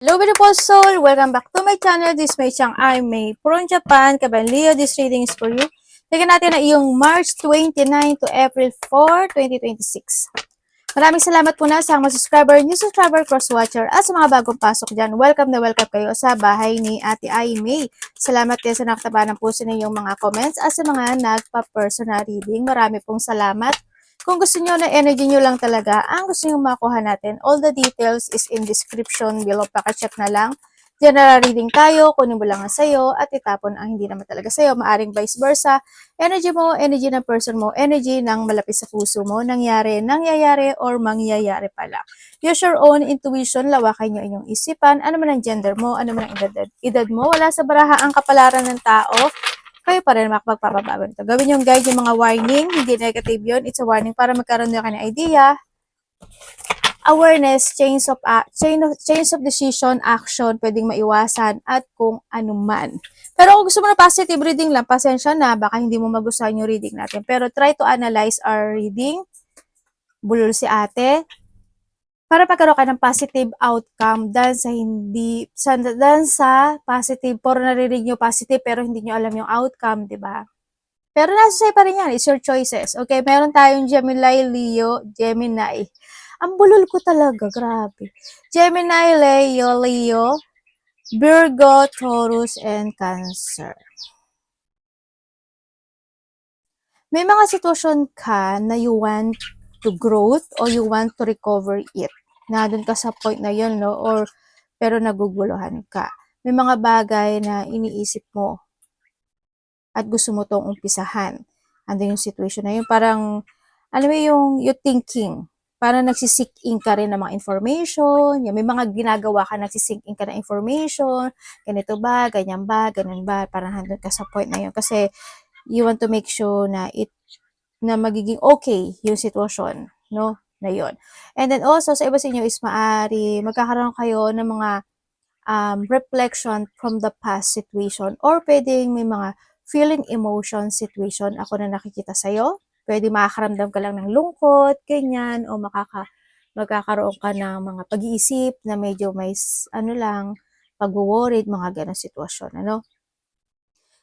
Hello beautiful soul! Welcome back to my channel. This is my Chang I May from Japan. Kaban Leo, this reading is for you. Tignan natin na iyong March 29 to April 4, 2026. Maraming salamat po na sa mga subscriber, new subscriber, cross-watcher, at sa mga bagong pasok dyan. Welcome na welcome kayo sa bahay ni Ate I May. Salamat din sa nakataba ng puso ninyong mga comments at sa mga nagpa-personal reading. Marami pong salamat. Kung gusto nyo na energy nyo lang talaga, ang gusto nyo makuha natin, all the details is in description below. Paka-check na lang. General reading tayo, kunin mo lang ang sayo, at itapon ang hindi naman talaga sayo. Maaring vice versa. Energy mo, energy ng person mo, energy ng malapit sa puso mo, nangyayari, or mangyayari pala. Use your own intuition, lawakan nyo inyong isipan, ano man ang gender mo, ano man ang edad mo, wala sa baraha ang kapalaran ng tao, kayo pa rin makapagpapabago nito. Gawin yung guide yung mga warning, hindi negative yun, it's a warning para magkaroon nyo ka ng idea. Awareness, change of decision, action, pwedeng maiwasan, at kung ano man. Pero kung gusto mo na positive reading lang, pasensya na, baka hindi mo magustuhan yung reading natin. Pero try to analyze our reading. Bulol si ate. Para pagkaroon ka ng positive outcome dahil sa positive, puro naririnig nyo positive pero hindi nyo alam yung outcome, di ba? Pero nasa sa'yo pa rin yan, it's your choices. Okay, meron tayong Gemini, Leo, Gemini. Ang bulol ko talaga, grabe. Gemini, Leo, Virgo, Taurus, and Cancer. May mga sitwasyon ka na you want to growth or you want to recover it. Na dun ka sa point na yun, no? Or, pero naguguluhan ka. May mga bagay na iniisip mo at gusto mo tong umpisahan. Andun yung situation na yun. Parang, alam mo yung thinking. Parang nagsisink in ka rin ng mga information. May mga ginagawa ka, nagsisink in ka ng information. Ganito ba? Ganyan ba? Ganun ba? Parang handun ka sa point na yun. Kasi, you want to make sure na magiging okay yung sitwasyon, no? Na yun. And then also, sa iba sa inyo is magkakaroon kayo ng mga reflection from the past situation or pwedeng may mga feeling emotion situation ako na nakikita sa'yo. Pwede makakaramdam ka lang ng lungkot, ganyan, o magkakaroon ka ng mga pag-iisip na medyo may, pag-worried, mga ganong sitwasyon, ano?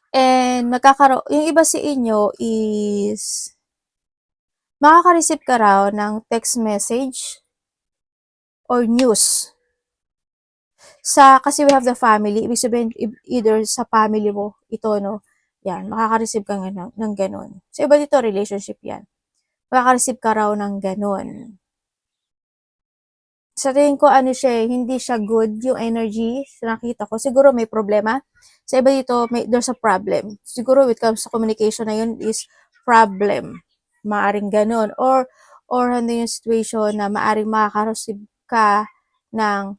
And yung iba sa inyo is makaka-receive ka raw ng text message or news. Kasi we have the family, ibig sabihin either sa family mo, ito, no? Yan, makaka-receive ka ng ganun. So, iba dito, relationship yan. Makaka-receive ka raw ng ganun. Sa tingin ko, hindi siya good yung energy sa nakita ko. Siguro may problema. Sa iba dito, there's a problem. Siguro when it comes to communication na yun is problem. Maaring ganun. Or yung situation na maaring makaka-receive ka ng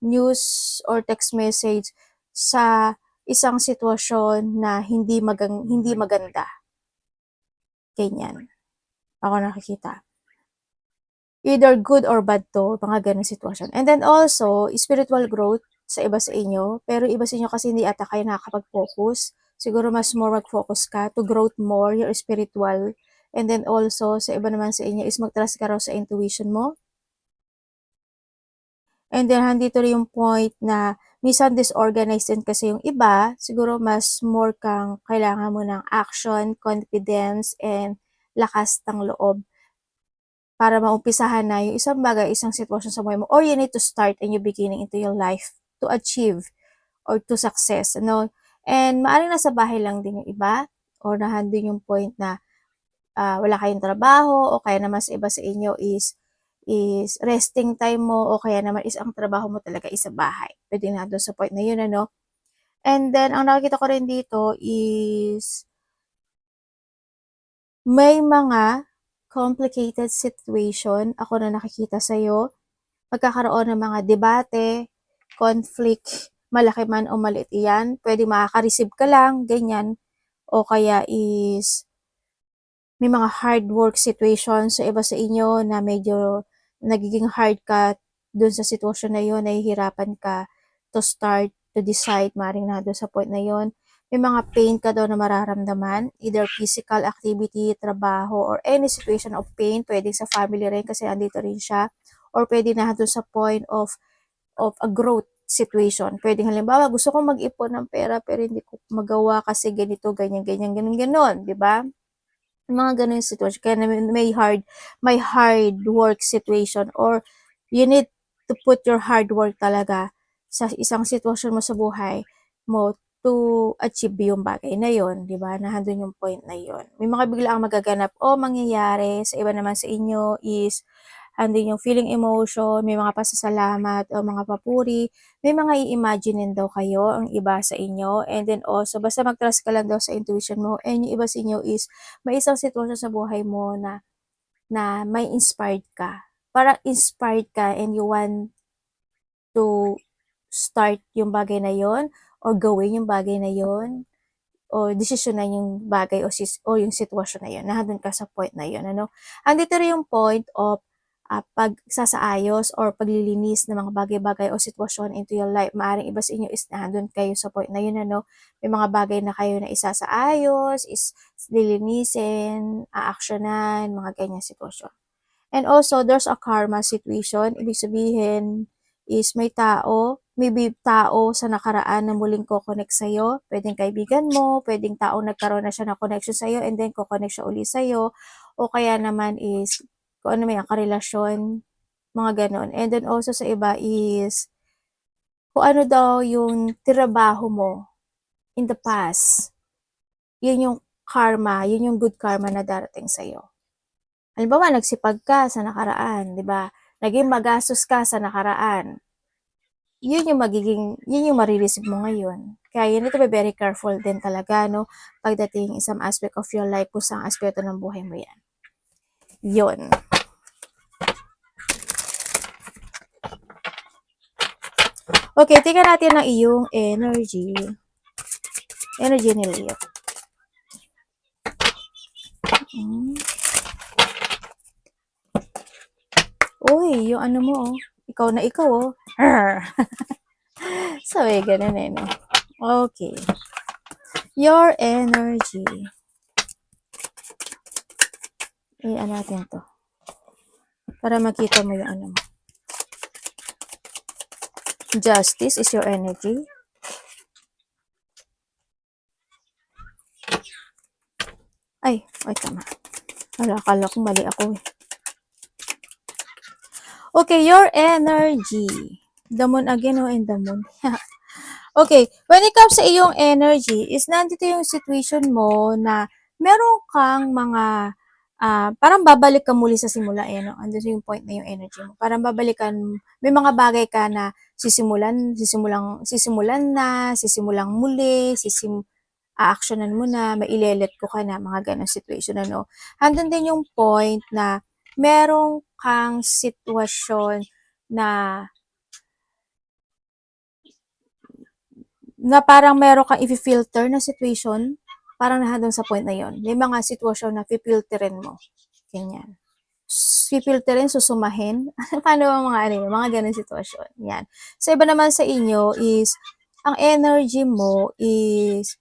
news or text message sa isang sitwasyon na hindi maganda. Ganyan. Ako nakikita. Either good or bad to, mga ganun sitwasyon. And then also, spiritual growth sa iba sa inyo, pero iba sa inyo kasi hindi ata kayo nakakapag-focus. Siguro mas more mag-focus ka to growth more, your spiritual. And then also, sa iba naman sa inyo is mag-trust ka raw sa intuition mo. And then, handito rin yung point na minsan disorganized din kasi yung iba, siguro mas more kang kailangan mo ng action, confidence, and lakas ng loob para maumpisahan na yung isang bagay, isang sitwasyon sa buhay mo, or you need to start a new beginning into your life to achieve or to success, ano? And maaaring nasa bahay lang din yung iba, or nahandun yung point na wala kayong trabaho, o kaya naman sa iba sa inyo is resting time mo, o kaya naman is ang trabaho mo talaga is sa bahay. Pwede na doon sa point na yun, ano? And then, ang nakikita ko rin dito is may mga complicated situation ako na nakikita sa'yo. Magkakaroon ng mga debate, conflict, malaki man o maliit yan. Pwede makaka-receive ka lang, ganyan. O kaya is may mga hard work situation sa iba sa inyo na medyo nagiging hard ka dun sa sitwasyon na yun, nahihirapan ka to start, to decide, maring na doon sa point na yun. May mga pain ka daw na mararamdaman, either physical activity, trabaho, or any situation of pain, pwedeng sa family rin kasi andito rin siya, or pwede na doon sa point of a growth situation. Pwedeng halimbawa, gusto kong mag-ipon ng pera pero hindi ko magawa kasi ganito, ganyan, ganyan, ganun, ganun, di ba? Mga ganun yung situation. Kaya may hard work situation or you need to put your hard work talaga sa isang sitwasyon mo sa buhay mo to achieve yung bagay na yon, di ba? Nandun yung point na yon. May mga biglaang magaganap o mangyayari sa iba naman sa inyo is andun yung feeling emotion, may mga pasasalamat o mga papuri, may mga i-imagine daw kayo ang iba sa inyo, and then also, basta mag-trust ka lang daw sa intuition mo, and yung iba sa inyo is, may isang sitwasyon sa buhay mo na may inspired ka. Parang inspired ka and you want to start yung bagay na yon or gawin yung bagay na yon o desisyonan yung bagay o yung sitwasyon na yun, nandun ka sa point na yun, ano. Andito rin yung point of pagsasaayos or paglilinis ng mga bagay-bagay o sitwasyon into your life. Maaring iba sa inyo is nandun kayo sa point na yun, ano. May mga bagay na kayo na isasaayos, is lilinisin, aaksyonan, mga ganyan sitwasyon. And also, there's a karma situation. Ibig sabihin is may tao sa nakaraan na muling ko-connect sa'yo. Pwedeng kaibigan mo, pwedeng tao nagkaroon na siya ng connection sa'yo and then ko-connect siya uli sa'yo. O kaya naman is, kung ano may karelasyon, mga ganon. And then also sa iba is, kung ano daw yung trabaho mo in the past, yun yung karma, yun yung good karma na darating sa'yo. Halimbawa, nagsipag ka sa nakaraan, di ba? Naging magastos ka sa nakaraan. Yun yung marireceive mo ngayon. Kaya you need to be very careful din talaga, no? Pagdating isang aspect of your life, kung saan aspeto ng buhay mo yan. Yun. Okay, tingnan natin ang iyong energy. Energy ni Leo. Uy, yung ano mo, oh. Ikaw na ikaw, oh. Sabi, ganun eh, no? Okay. Your energy. Ano natin to. Para makita mo yung ano mo. Justice is your energy. Ay, tama. Wala, akala ko mali ako eh. Okay, your energy. The moon again, oh, and the moon. Okay, when it comes sa iyong energy, is nandito yung situation mo na meron kang mga, parang babalik ka muli sa simula, eh, no? Andito yung point na yung energy mo. Parang babalikan, may mga bagay ka na sisimulan muli, a-actionan mo na, mailelet ko ka na, mga ganong situation, ano. Handun din yung point na merong kang sitwasyon na parang meron kang i-filter na situation, parang nandun sa point na yon. May mga sitwasyon na pipilterin mo. Ganyan. Pipilterin, susumahin. Paano mga ganun sitwasyon. Yan. Sa iba naman sa inyo is, ang energy mo is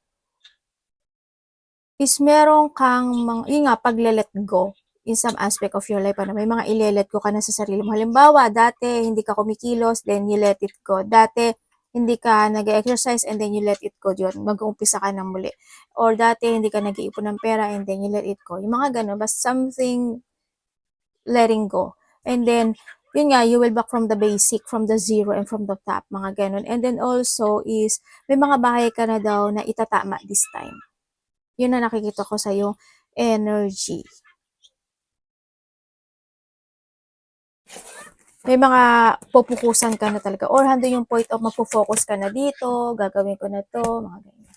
meron kang yun nga, pagle-let go in some aspect of your life. May mga ile-let go ka na sa sarili mo. Halimbawa, dati hindi ka kumikilos, then you let it go. Dati hindi ka nag-exercise and then you let it go. Yun, mag-uumpisa ka ng muli. Or dati hindi ka nag-iipon ng pera and then you let it go. Yung mga ganun, basta something letting go. And then, yun nga, you will back from the basic, from the zero, and from the top, mga ganun. And then also is, may mga bahay ka na daw na itatama this time. Yun na nakikita ko sa yung energy. May mga pupukusan ka na talaga. Or hando yung point of magpo-focus ka na dito, gagawin ko na to, mga ganyan.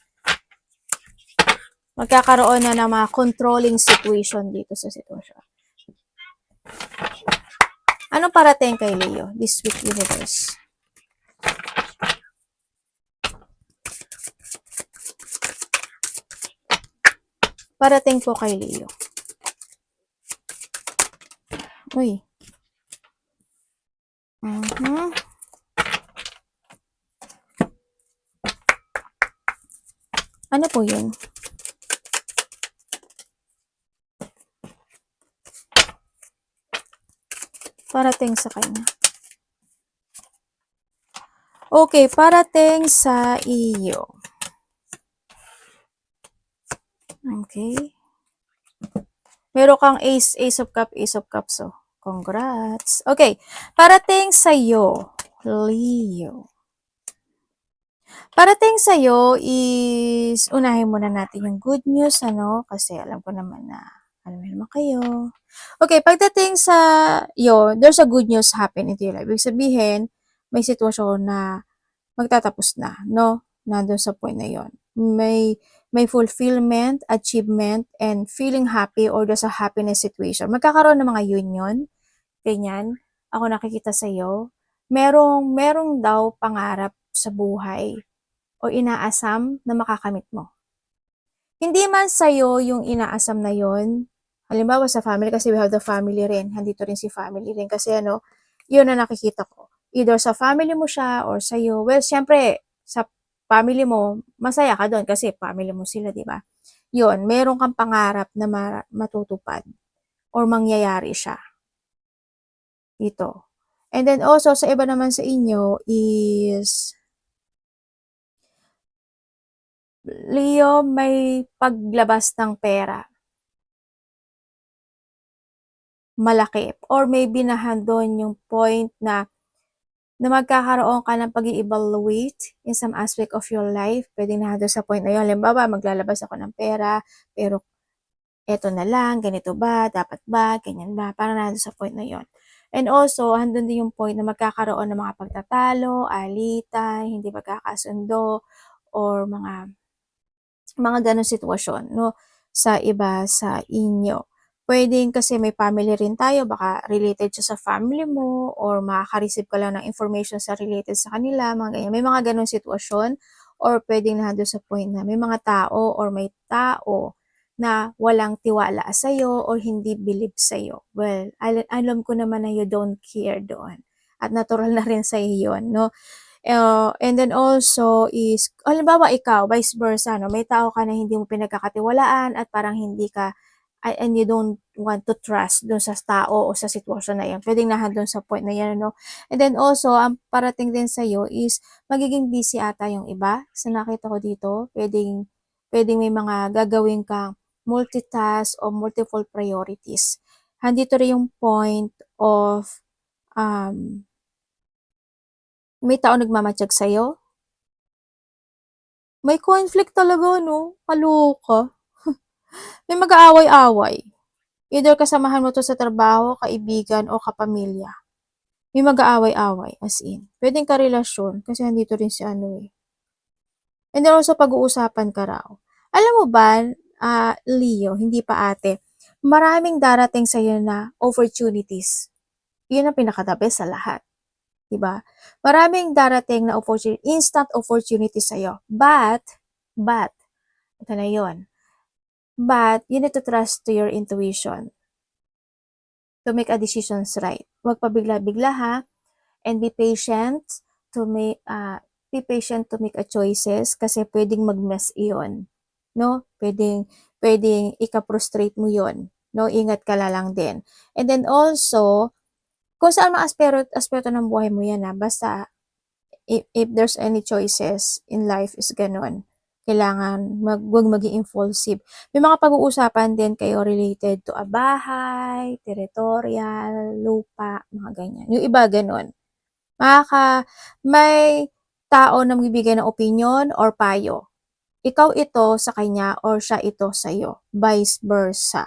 Magkakaroon na ng mga controlling situation dito sa sitwasyon. Anong parating kay Leo this week, universe? Parating po kay Leo. Uy. Ano po yun? Parating sa kanya. Okay, parating sa iyo. Okay. Meron kang Ace of Cups, Ace of Cups. So, congrats. Okay, parating sa iyo, Leo. Parating sa iyo is, unahin muna natin yung good news, ano? Kasi alam ko naman na, alam naman kayo. Okay, pagdating sa iyo, there's a good news happen into your life. Ibig sabihin, may sitwasyon na magtatapos na, no? Nandun sa point na yon. May fulfillment, achievement, and feeling happy or there's a happiness situation. Magkakaroon ng mga union, ganyan. Ako nakikita sa iyo. Merong daw pangarap sa buhay o inaasam na makakamit mo. Hindi man sa'yo yung inaasam na yon. Halimbawa sa family, kasi we have the family rin. Handito rin si family rin. Kasi ano, yun na nakikita ko. Either sa family mo siya or sa'yo. Well, syempre, sa family mo, masaya ka doon kasi family mo sila, di ba? Yun, meron kang pangarap na matutupad or mangyayari siya. Ito. And then also, sa iba naman sa inyo is Leo, may paglabas ng pera. Malaki. Or maybe nahandon yung point na magkakaroon ka ng pag-i-evaluate in some aspect of your life. Pwedeng nahandon sa point na yun. Halimbawa, maglalabas ako ng pera, pero eto na lang, ganito ba, dapat ba, ganyan ba, parang nahandon sa point na yun. And also, handun din yung point na magkakaroon ng mga pagtatalo, alitan, hindi pagkakasundo, or mga ganong sitwasyon, no, sa iba sa inyo. Pwedeng kasi may family rin tayo, baka related siya sa family mo or makaka-receive ka lang ng information sa related sa kanila, mga ganyan. May mga ganong sitwasyon or pwedeng nandun sa point na may mga tao or may tao na walang tiwala sa'yo or hindi believe sa'yo. Well, alam ko naman na you don't care doon. At natural na rin sa iyo yun, no? And then also is, halimbawa ikaw, vice versa, no? May tao ka na hindi mo pinagkakatiwalaan at parang hindi ka, and you don't want to trust dun sa tao o sa sitwasyon na yan. Pwedeng nahandun sa point na yan, no? And then also, ang parating din sa'yo is, magiging busy ata yung iba. Sa nakita ko dito, pwedeng may mga gagawin kang multitask o multiple priorities. Handito rin yung point of, may tao nagmamatiyag sa'yo. May conflict talaga, no? Kaloka. May mag-aaway-away. Either kasamahan mo to sa trabaho, kaibigan, o kapamilya. May mag-aaway-away, as in. Pwedeng karelasyon, kasi andito rin si ano eh. And then also, pag-uusapan ka raw. Alam mo ba, Leo, hindi pa ate, maraming darating sa'yo na opportunities. Yun ang pinaka-the best sa lahat. Diba? Maraming darating na opportunity, instant opportunity sa'yo. But, ito na yun. But, you need to trust to your intuition to make a decisions right. Huwag pa bigla-bigla ha, and be patient to make a choices kasi pwedeng mag-mess iyon. No? Pwedeng ika-frustrate mo yon. No? Ingat ka lang din. And then also, kung saan mga aspeto ng buhay mo yan ha, basta if there's any choices in life is ganun. Kailangan huwag maging impulsive. May mga pag-uusapan din kayo related to a bahay, territorial, lupa, mga ganyan. Yung iba ganun. May tao na magbibigay ng opinion or payo. Ikaw ito sa kanya or siya ito sa iyo. Vice versa.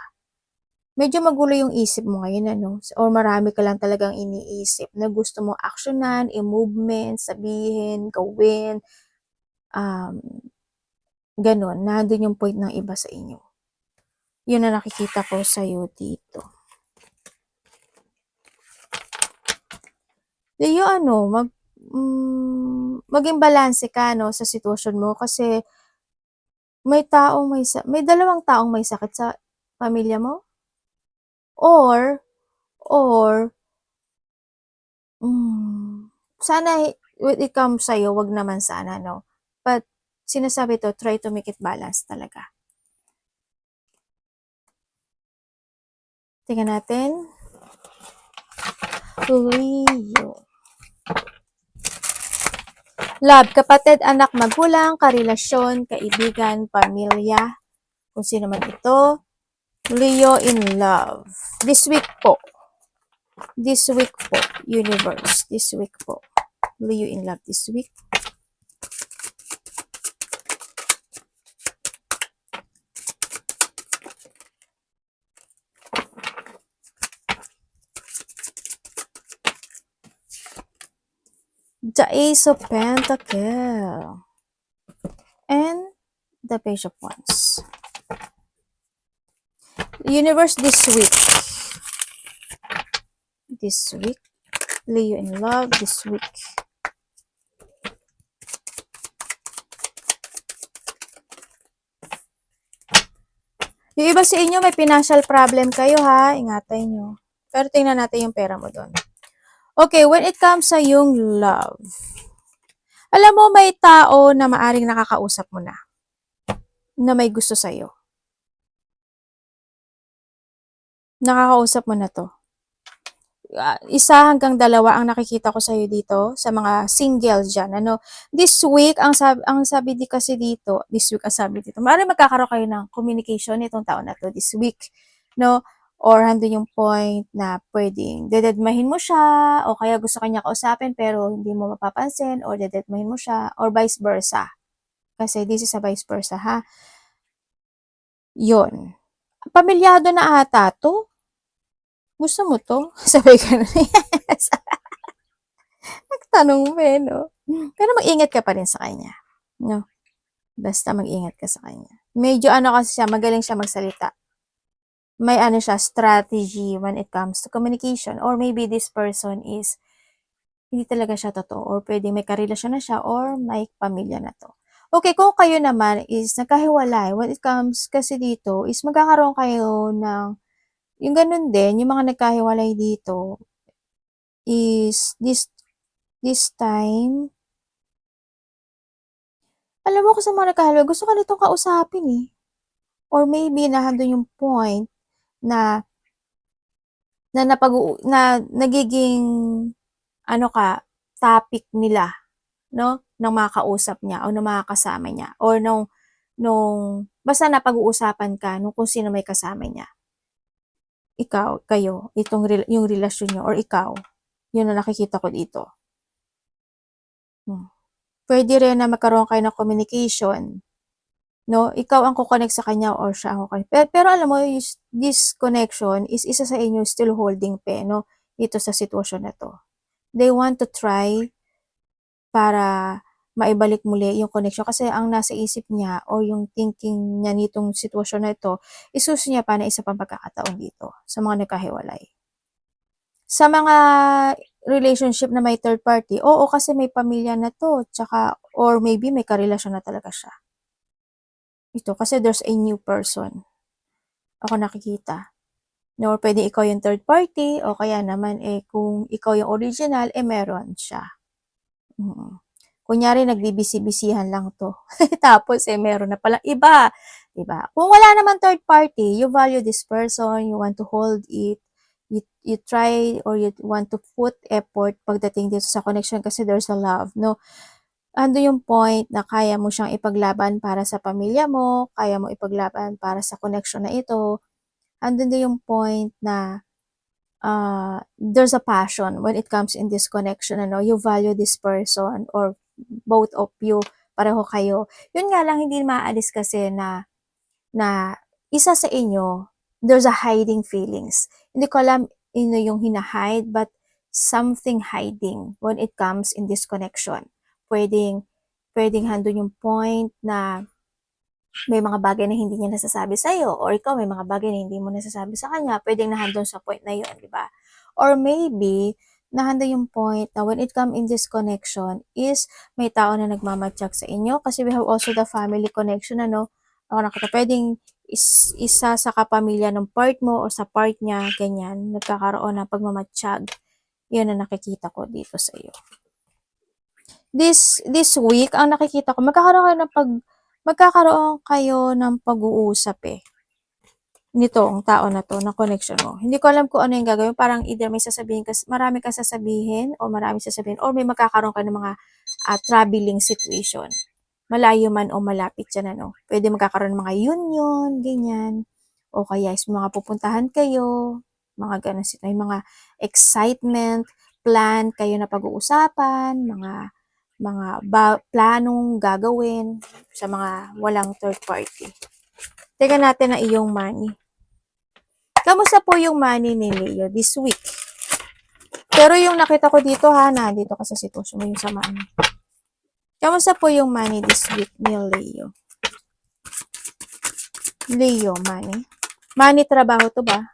Medyo magulo yung isip mo ngayon, ano? Or marami ka lang talagang iniisip na gusto mo actionan, i-movement, sabihin, gawin, ganun. Nandun yung point ng iba sa inyo. Yun na nakikita ko sa'yo dito. Yung ano, maging balanse ka, no, sa sitwasyon mo kasi may dalawang taong may sakit sa pamilya mo or sana when it comes sa'yo, wag naman sana, no? But, sinasabi to, try to make it balance talaga. Tingnan natin. Leo. Love, kapatid, anak, magulang, karelasyon, kaibigan, pamilya, kung sino man ito. Leo in love. This week po. This week po, universe. This week po. Leo in love this week. The Ace of Pentacles. And the Page of Wands. Universe this week. This week. Leo in love this week. Yung iba sa inyo may financial problem kayo ha. Ingatan nyo. Pero tingnan natin yung pera mo doon. Okay, when it comes sa yung love. Alam mo, may tao na maaring nakakausap mo na may gusto sa'yo. Nakakausap mo na to. Isa hanggang dalawa ang nakikita ko sa'yo dito, sa mga single dyan. Ano? This week, ang sabi di kasi dito, maaaring magkakaroon kayo ng communication nitong taon na to, this week. No? Or handun yung point na pwedeng dededmahin mo siya, o kaya gusto kanya kausapin pero hindi mo mapapansin, or dededmahin mo siya, or vice versa. Kasi this is a vice versa, ha? Yun. Pamilyado na ata to. Gusto mo to? Sabi ka na. Yes. Nagtanong mo no? Pero mag-ingat ka pa rin sa kanya. No? Basta mag-ingat ka sa kanya. Medyo ano kasi siya, magaling siya magsalita. May ano siya, strategy when it comes to communication. Or maybe this person is, hindi talaga siya totoo. Or pwede may karelasyon na siya, or may pamilya na to. Okay, kung kayo naman is nagkahiwalay, when it comes kasi dito, is magkakaroon kayo ng yung ganun din, yung mga nagkahiwalay dito is this time, alam mo ko sa mga nagkahiwalay, gusto ka nitong kausapin eh. Or maybe nandun yung point na nagiging ano ka, topic nila, no? Ng mga kausap niya o ng mga kasama niya or nung basta napag-uusapan ka nung kung sino may kasama niya. Ikaw, kayo, yung relasyon niyo or ikaw, yun ang nakikita ko dito. Pwede rin na magkaroon kayo ng communication. No? Ikaw ang kukonect sa kanya or siya ang kukonect. Pero alam mo, this connection is isa sa inyo still holding no? Dito sa sitwasyon na to. They want to try para maibalik muli yung connection kasi ang nasa isip niya o yung thinking niya nitong sitwasyon na ito, isuso niya pa na isa pang pagkakataon dito sa mga nagkahiwalay. Sa mga relationship na may third party, oo kasi may pamilya na to, tsaka, or maybe may karelasyon na talaga siya. Ito, kasi there's a new person. Ako nakikita. No, pwede ikaw yung third party, o kaya naman, kung ikaw yung original, meron siya. Kunyari, nagbibisi-bisihan lang to. Tapos, meron na palang iba. Diba? Kung wala naman third party, you value this person, you want to hold it, you try or you want to put effort pagdating dito sa connection kasi there's a love, no? Ando yung point na kaya mo siyang ipaglaban para sa pamilya mo, kaya mo ipaglaban para sa connection na ito. Andun din yung point na there's a passion when it comes in this connection, ano, you value this person or both of you, pareho kayo. Yun nga lang, hindi maalis kasi na isa sa inyo, there's a hiding feelings. Hindi ko alam yung hinahide, but something hiding when it comes in this connection. Pwedeng handun yung point na may mga bagay na hindi niya nasasabi sa'yo, or ikaw may mga bagay na hindi mo nasasabi sa kanya, pwedeng nahandun sa point na yun, di ba? Or maybe, nahandun yung point na when it comes in this connection is may tao na nagmamatsyag sa inyo kasi we have also the family connection, ano? Ako nakita, pwedeng isa sa kapamilya ng part mo o sa part niya, ganyan, nagkakaroon ng pagmamatsyag. Yun ang nakikita ko dito sa iyo. This week, ang nakikita ko, magkakaroon kayo ng pag-uusap nito, ang tao na to, ng connection mo. Hindi ko alam kung ano yung gagawin. Parang either may sasabihin, marami kang sasabihin, o marami sasabihin, or may magkakaroon ka ng mga traveling situation. Malayo man o malapit yan, ano. Pwede magkakaroon ng mga union, ganyan. O kaya is mga pupuntahan kayo, mga ganun sila, yung mga excitement, plan kayo na pag-uusapan, planong gagawin sa mga walang third party. Teka natin ang iyong money. Kamusta po yung money ni Leo this week? Pero yung nakita ko dito ha, dito ka sa sitwasyon mo yung sa money. Kamusta po yung money this week ni Leo? Leo, money. Money, trabaho to ba?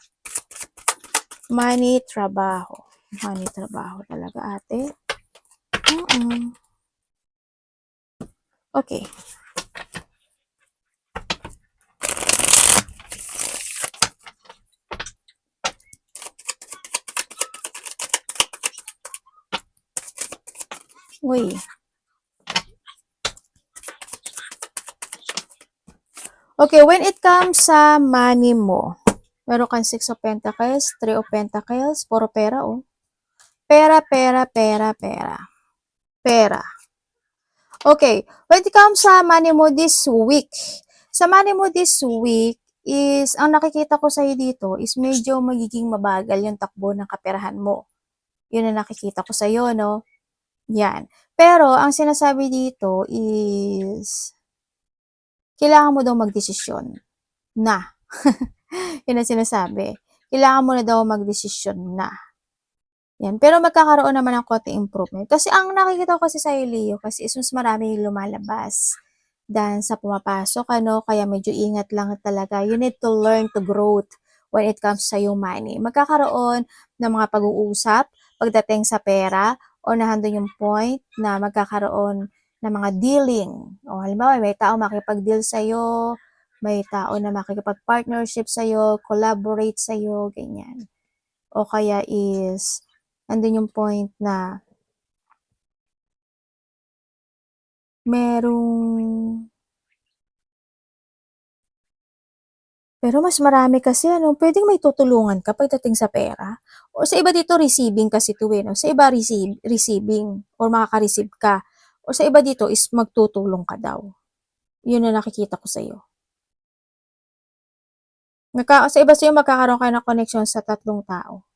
Money, trabaho. Money, trabaho talaga, ate. Okay. Uy. Okay, when it comes sa money mo, meron kang 6 of Pentacles, 3 of Pentacles, puro pera, oh. Pera, pera, pera, pera. Pera. Okay, when it comes sa money mo this week, sa money mo this week is, ang nakikita ko sa'yo dito is medyo magiging mabagal yung takbo ng kaperahan mo. Yun ang nakikita ko sa'yo, no? Yan. Pero, ang sinasabi dito is, kailangan mo daw magdesisyon na. Yun ang sinasabi. Kailangan mo na daw magdesisyon na. Yan. Pero magkakaroon naman ng konting improvement. Kasi ang nakikita ko kasi sa Leo, kasi is mas marami lumalabas dahil sa pumapasok, ano, kaya medyo ingat lang talaga. You need to learn to grow when it comes sa yung money. Magkakaroon ng mga pag-uusap pagdating sa pera o nandun yung point na magkakaroon ng mga dealing. O halimbawa, may tao makipag-deal sa'yo, may tao na makikipag-partnership sa'yo, collaborate sa'yo, ganyan. O kaya is, andun yung point na merong pero mas marami kasi, ano, pwedeng may tutulungan ka pagdating sa pera. O sa iba dito, receiving kasi ito, no? Sa iba, receiving or makaka-receive ka. O sa iba dito is magtutulong ka daw. Yun na nakikita ko sa'yo. Sa iba sa'yo, magkakaroon kayo ng connection sa tatlong tao.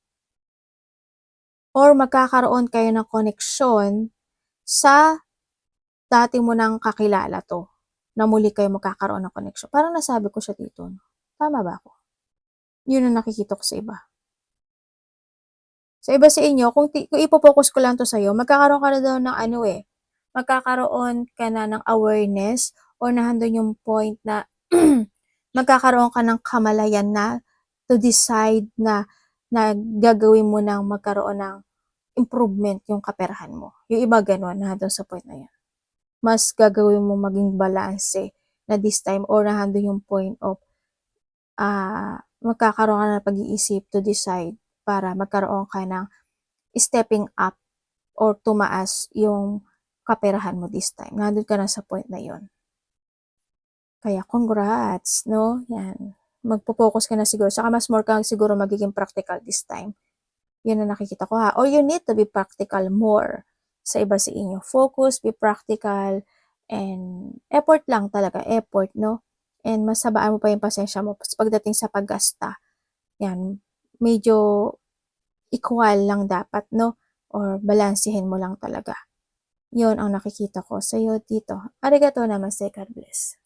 Or magkakaroon kayo ng connection sa dati mo nang kakilala to. Na muli kayo magkakaroon ng connection. Parang nasabi ko siya dito. No? Tama ba ako? Yun ang nakikita ko sa iba. Sa iba sa inyo, kung ipopokus ko lang to sa'yo, magkakaroon ka na daw ng magkakaroon ka na ng awareness o nahandun yung point na magkakaroon ka ng kamalayan na to decide na gagawin mo nang magkaroon ng improvement yung kaperahan mo. Yung iba ganun, nahandun sa point na yan. Mas gagawin mo maging balance na this time or nahandun yung point of magkakaroon ka na ng pag-iisip to decide para magkaroon ka ng stepping up or tumaas yung kaperahan mo this time. Nandun ka na sa point na yon. Kaya congrats, no? Yan. Magpo-focus ka na siguro. Saka mas more ka siguro magiging practical this time. Yan ang nakikita ko ha. Or you need to be practical more sa iba sa inyo. Focus, be practical, and effort lang talaga. Effort, no? And mas sabaan mo pa yung pasensya mo pagdating sa paggasta. Yan. Medyo equal lang dapat, no? Or balansehin mo lang talaga. Yun ang nakikita ko sa'yo dito. Arigato namaste, God bless.